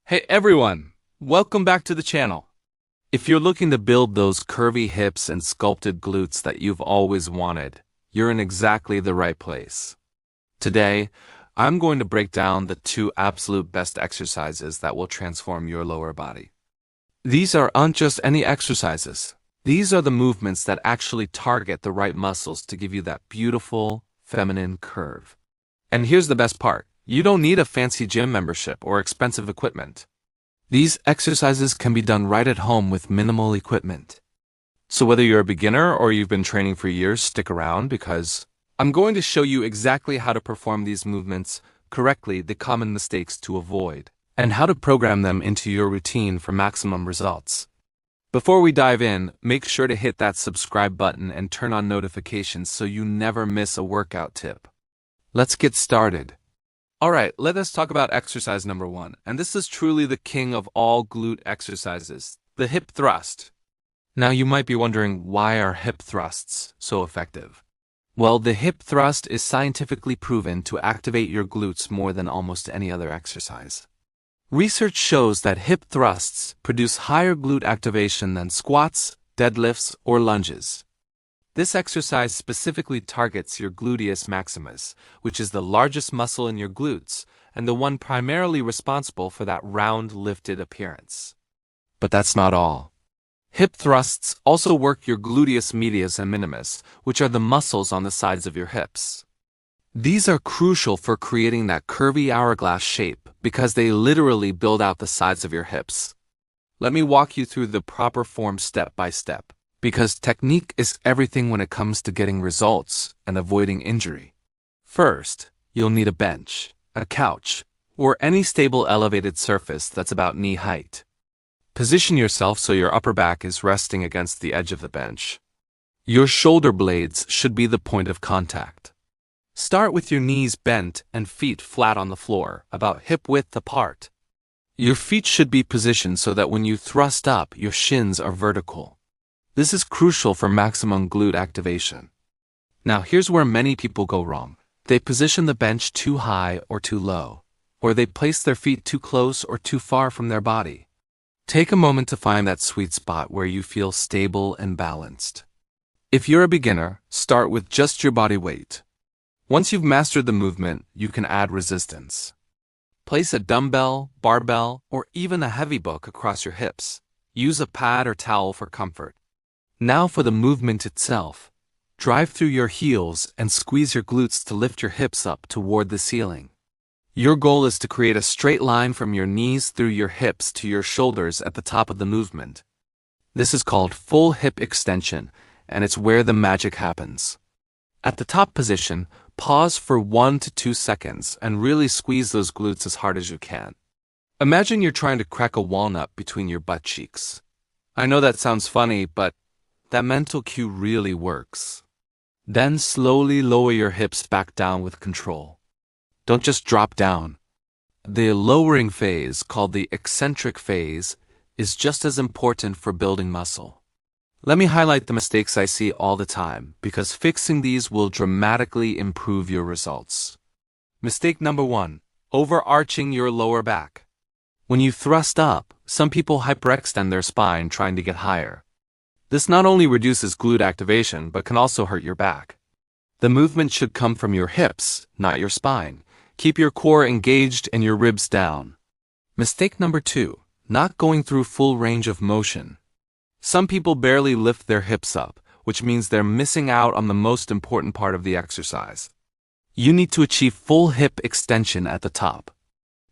Hey everyone, welcome back to the channel. If you're looking to build those curvy hips and sculpted glutes that you've always wanted, you're in exactly the right place. Today, I'm going to break down the two absolute best exercises that will transform your lower body. These aren't just any exercises. These are the movements that actually target the right muscles to give you that beautiful, feminine curve. And here's the best part. You don't need a fancy gym membership or expensive equipment. These exercises can be done right at home with minimal equipment. So whether you're a beginner or you've been training for years, stick around because I'm going to show you exactly how to perform these movements correctly, the common mistakes to avoid, and how to program them into your routine for maximum results. Before we dive in, make sure to hit that subscribe button and turn on notifications so you never miss a workout tip. Let's get started. Alright, let us talk about exercise number 1, and this is truly the king of all glute exercises, the hip thrust. Now you might be wondering, why are hip thrusts so effective? Well, the hip thrust is scientifically proven to activate your glutes more than almost any other exercise. Research shows that hip thrusts produce higher glute activation than squats, deadlifts, or lunges. This exercise specifically targets your gluteus maximus, which is the largest muscle in your glutes and the one primarily responsible for that round, lifted appearance. But that's not all. Hip thrusts also work your gluteus medius and minimus, which are the muscles on the sides of your hips. These are crucial for creating that curvy hourglass shape because they literally build out the sides of your hips. Let me walk you through the proper form step by step, because technique is everything when it comes to getting results and avoiding injury. First, you'll need a bench, a couch, or any stable elevated surface that's about knee height. Position yourself so your upper back is resting against the edge of the bench. Your shoulder blades should be the point of contact. Start with your knees bent and feet flat on the floor, about hip width apart. Your feet should be positioned so that when you thrust up, your shins are vertical. This is crucial for maximum glute activation. Now here's where many people go wrong. They position the bench too high or too low, or they place their feet too close or too far from their body. Take a moment to find that sweet spot where you feel stable and balanced. If you're a beginner, start with just your body weight. Once you've mastered the movement, you can add resistance. Place a dumbbell, barbell, or even a heavy book across your hips. Use a pad or towel for comfort. Now for the movement itself. Drive through your heels and squeeze your glutes to lift your hips up toward the ceiling. Your goal is to create a straight line from your knees through your hips to your shoulders at the top of the movement. This is called full hip extension, and it's where the magic happens. At the top position, pause for 1 to 2 seconds and really squeeze those glutes as hard as you can. Imagine you're trying to crack a walnut between your butt cheeks. I know that sounds funny, but that mental cue really works. Then slowly lower your hips back down with control. Don't just drop down. The lowering phase, called the eccentric phase, is just as important for building muscle. Let me highlight the mistakes I see all the time, because fixing these will dramatically improve your results. Mistake number 1, overarching your lower back. When you thrust up, some people hyperextend their spine trying to get higher. This not only reduces glute activation, but can also hurt your back. The movement should come from your hips, not your spine. Keep your core engaged and your ribs down. Mistake number 2, not going through full range of motion. Some people barely lift their hips up, which means they're missing out on the most important part of the exercise. You need to achieve full hip extension at the top.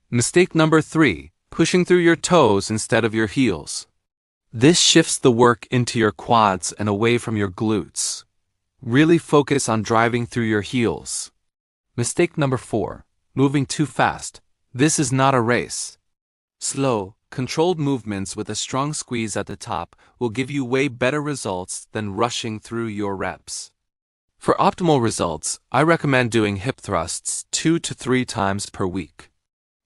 Mistake number 3, pushing through your toes instead of your heels. This shifts the work into your quads and away from your glutes. Really focus on driving through your heels. Mistake number 4, moving too fast. This is not a race. Slow, controlled movements with a strong squeeze at the top will give you way better results than rushing through your reps. For optimal results, I recommend doing hip thrusts 2 to 3 times per week.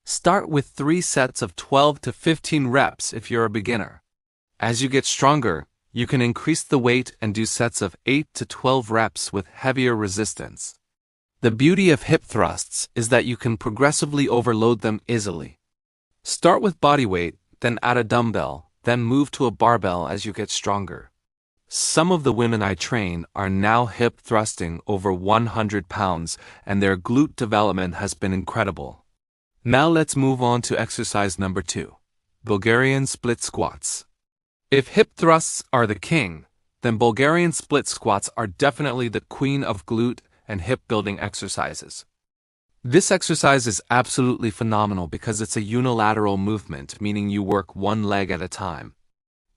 Start with 3 sets of 12 to 15 reps if you're a beginner. As you get stronger, you can increase the weight and do sets of 8 to 12 reps with heavier resistance. The beauty of hip thrusts is that you can progressively overload them easily. Start with body weight, then add a dumbbell, then move to a barbell as you get stronger. Some of the women I train are now hip thrusting over 100 pounds, and their glute development has been incredible. Now let's move on to exercise number 2, Bulgarian split squats. If hip thrusts are the king, then Bulgarian split squats are definitely the queen of glute and hip building exercises. This exercise is absolutely phenomenal because it's a unilateral movement, meaning you work one leg at a time.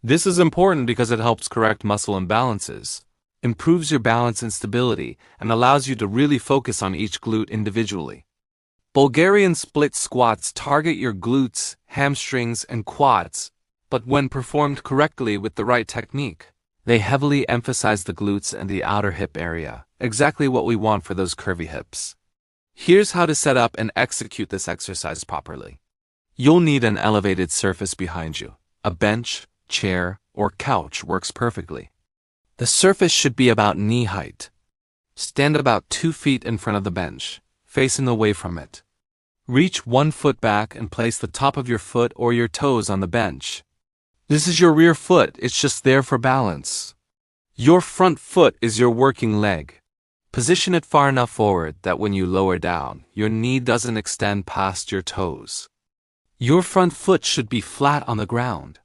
This is important because it helps correct muscle imbalances, improves your balance and stability, and allows you to really focus on each glute individually. Bulgarian split squats target your glutes, hamstrings, and quads, but when performed correctly with the right technique, they heavily emphasize the glutes and the outer hip area, exactly what we want for those curvy hips. Here's how to set up and execute this exercise properly. You'll need an elevated surface behind you. A bench, chair, or couch works perfectly. The surface should be about knee height. Stand about 2 feet in front of the bench, facing away from it. Reach 1 foot back and place the top of your foot or your toes on the bench. This is your rear foot, it's just there for balance. Your front foot is your working leg. Position it far enough forward that when you lower down, your knee doesn't extend past your toes. Your front foot should be flat on the ground.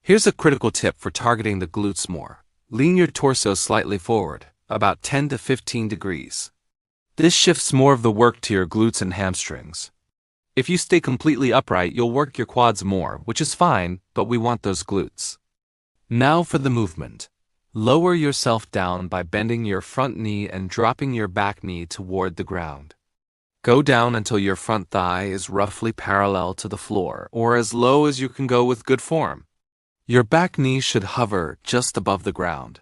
Here's a critical tip for targeting the glutes more. Lean your torso slightly forward, about 10 to 15 degrees. This shifts more of the work to your glutes and hamstrings. If you stay completely upright, you'll work your quads more, which is fine, but we want those glutes. Now for the movement. Lower yourself down by bending your front knee and dropping your back knee toward the ground. Go down until your front thigh is roughly parallel to the floor, or as low as you can go with good form. Your back knee should hover just above the ground.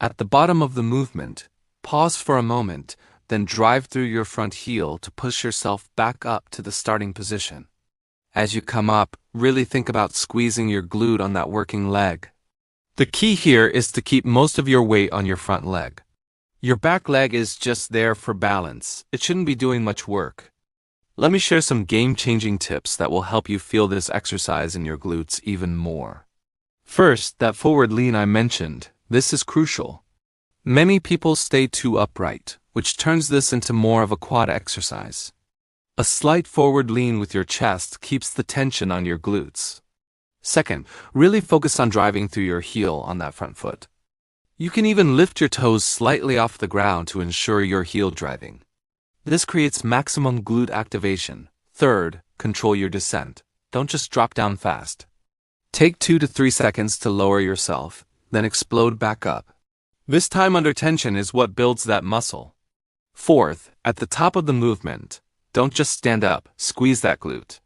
At the bottom of the movement, pause for a moment, then drive through your front heel to push yourself back up to the starting position. As you come up, really think about squeezing your glute on that working leg. The key here is to keep most of your weight on your front leg. Your back leg is just there for balance. It shouldn't be doing much work. Let me share some game-changing tips that will help you feel this exercise in your glutes even more. First, that forward lean I mentioned. This is crucial. Many people stay too upright, which turns this into more of a quad exercise. A slight forward lean with your chest keeps the tension on your glutes. Second, really focus on driving through your heel on that front foot. You can even lift your toes slightly off the ground to ensure your heel driving. This creates maximum glute activation. Third, control your descent. Don't just drop down fast. Take 2 to 3 seconds to lower yourself, then explode back up. This time under tension is what builds that muscle. Fourth, at the top of the movement, don't just stand up, squeeze that glute.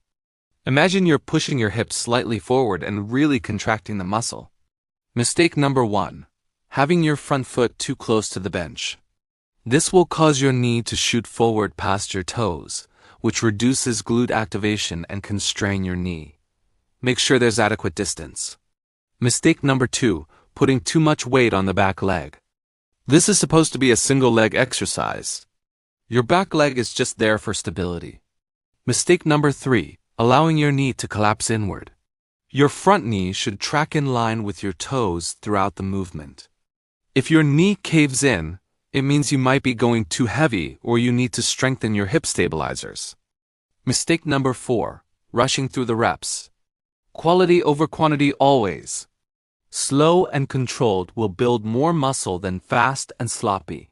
Imagine you're pushing your hips slightly forward and really contracting the muscle. Mistake number 1. Having your front foot too close to the bench. This will cause your knee to shoot forward past your toes, which reduces glute activation and constrain your knee. Make sure there's adequate distance. Mistake number 2. Putting too much weight on the back leg. This is supposed to be a single leg exercise. Your back leg is just there for stability. Mistake number 3. Allowing your knee to collapse inward. Your front knee should track in line with your toes throughout the movement. If your knee caves in, it means you might be going too heavy or you need to strengthen your hip stabilizers. Mistake number 4. Rushing through the reps. Quality over quantity always. Slow and controlled will build more muscle than fast and sloppy.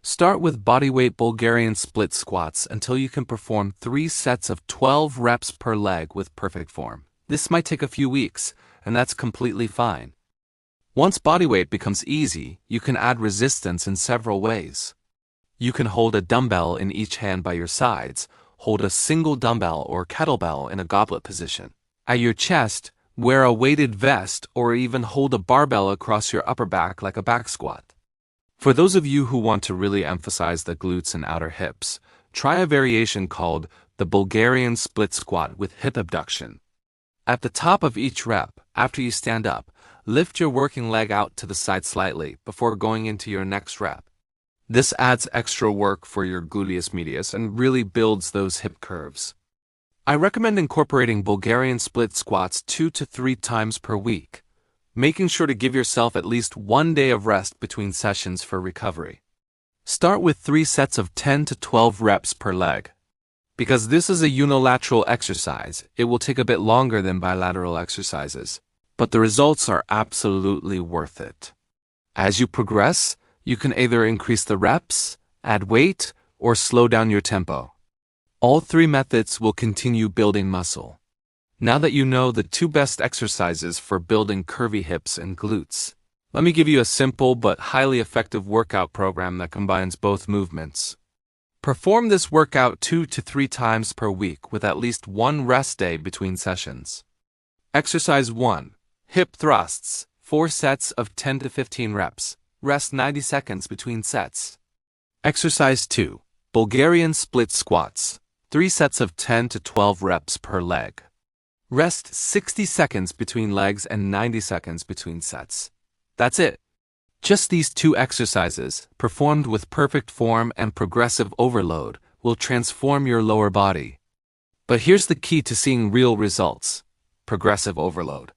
Start with bodyweight Bulgarian split squats until you can perform 3 sets of 12 reps per leg with perfect form. This might take a few weeks, and that's completely fine. Once bodyweight becomes easy, you can add resistance in several ways. You can hold a dumbbell in each hand by your sides, hold a single dumbbell or kettlebell in a goblet position. At your chest, wear a weighted vest or even hold a barbell across your upper back like a back squat. For those of you who want to really emphasize the glutes and outer hips, try a variation called the Bulgarian split squat with hip abduction. At the top of each rep, after you stand up, lift your working leg out to the side slightly before going into your next rep. This adds extra work for your gluteus medius and really builds those hip curves. I recommend incorporating Bulgarian split squats 2 to 3 times per week, making sure to give yourself at least 1 day of rest between sessions for recovery. Start with 3 sets of 10 to 12 reps per leg. Because this is a unilateral exercise, it will take a bit longer than bilateral exercises, but the results are absolutely worth it. As you progress, you can either increase the reps, add weight, or slow down your tempo. All 3 methods will continue building muscle. Now that you know the 2 best exercises for building curvy hips and glutes, let me give you a simple but highly effective workout program that combines both movements. Perform this workout 2 to 3 times per week with at least 1 rest day between sessions. Exercise 1. Hip thrusts, 4 sets of 10 to 15 reps. Rest 90 seconds between sets. Exercise 2. Bulgarian split squats, 3 sets of 10 to 12 reps per leg. Rest 60 seconds between legs and 90 seconds between sets. That's it. Just these 2 exercises, performed with perfect form and progressive overload, will transform your lower body. But here's the key to seeing real results: progressive overload.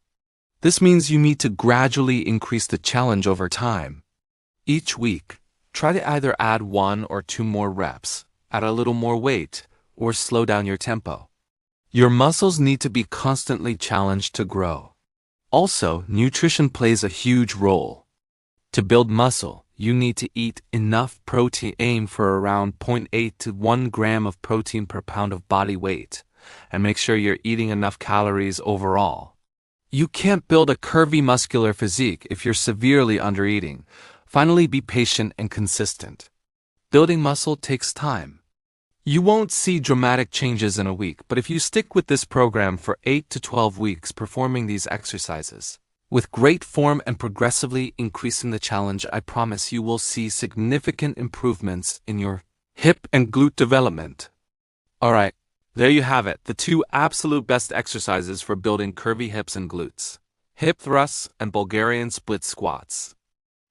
This means you need to gradually increase the challenge over time. Each week, try to either add 1 or 2 more reps, add a little more weight, or slow down your tempo. Your muscles need to be constantly challenged to grow. Also, nutrition plays a huge role. To build muscle, you need to eat enough protein. Aim for around 0.8 to 1 gram of protein per pound of body weight, and make sure you're eating enough calories overall. You can't build a curvy muscular physique if you're severely undereating. Finally, be patient and consistent. Building muscle takes time. You won't see dramatic changes in a week, but if you stick with this program for 8 to 12 weeks performing these exercises, with great form and progressively increasing the challenge, I promise you will see significant improvements in your hip and glute development. Alright, there you have it, the 2 absolute best exercises for building curvy hips and glutes: hip thrusts and Bulgarian split squats.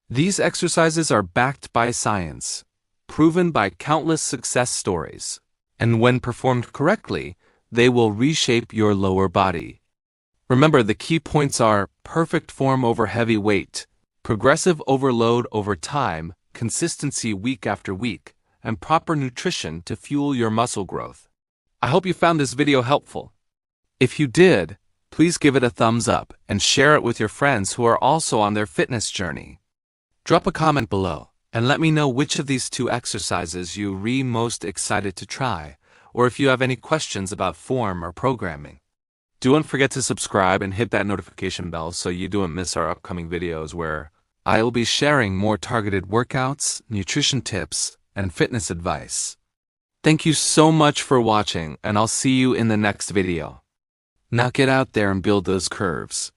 These exercises are backed by science, proven by countless success stories, and when performed correctly, they will reshape your lower body. Remember, the key points are perfect form over heavy weight, progressive overload over time, consistency week after week, and proper nutrition to fuel your muscle growth. I hope you found this video helpful. If you did, please give it a thumbs up and share it with your friends who are also on their fitness journey. Drop a comment below and let me know which of these 2 exercises you're most excited to try, or if you have any questions about form or programming. Don't forget to subscribe and hit that notification bell so you don't miss our upcoming videos where I'll be sharing more targeted workouts, nutrition tips, and fitness advice. Thank you so much for watching, and I'll see you in the next video. Now get out there and build those curves.